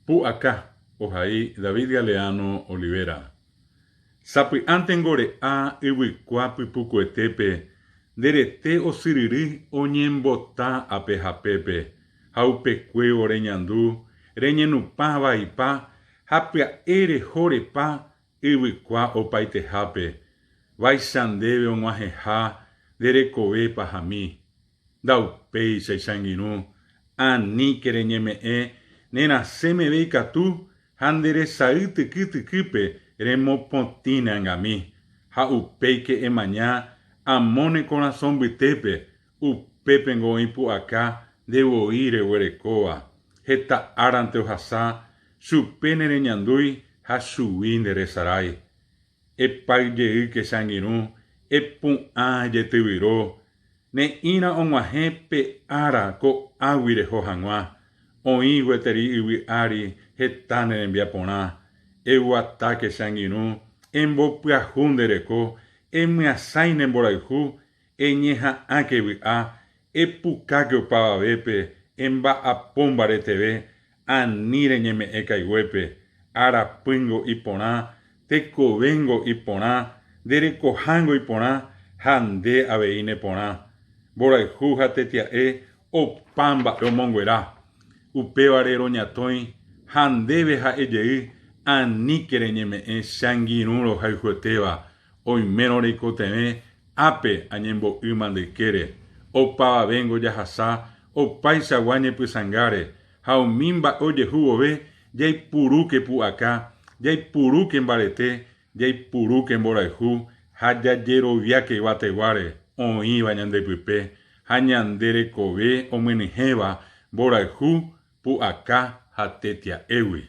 Pu acá, ojai David Galeano Olivera. Sapi antengore a iwikuapi pukuetepe, derete osiriri onyembota apejapepe, haupekwe oreñandu, reñenupa vaipa, hapia ere jorepa, iwikua opaitejape, vaisandeve onguajeja, derekove pajami, daupei seisanginu, anikere ñeme'ẽ nerasẽmeve ikatu ha nderesaytykype remopotĩne angami ha upéike emaña amóne corazón mbytépe upépengo oĩ pu'aka ndevoi reguerekóva heta árante ohasa chupe nereñandúi ha chugui nderesarái epaijeyke che angirũ epu'ã jetyvyrõ ne'írã og̃uahẽ pe ára ko águi reho hag̃ua oĩ gueteri yvy ári heta nerembiaporã eguatáke che angirũ embopyahu ndereko emyasãi nemborayhu eñeha'ãke vy'a epukáke opavavépe emba'apo mbareteve ani reñeme'ẽ kaiguépe arapýngo iporã tekovéngo iporã nderekohángo iporã ha nde avei neporã mborayhu ha tetia'e opa mba'e omonguera upévare roñatõi ha ndéve ha'ejey aníke reñeme'ẽ che angirũ rohayhuetéva oimérõ reikotevẽ ápe añembo'y mandaykére opavavéngo jahasa opaichagua ñepysangáre ha umi mba'e ojehu vove jaipurúke pu'aka jaipurúke mbarete jaipurúke mborayhu ha jajeroviáke yvateguáre oĩva ñandepype ha ñande rekove omyenyhẽva mborayhu pu'aka ha tetia'égui.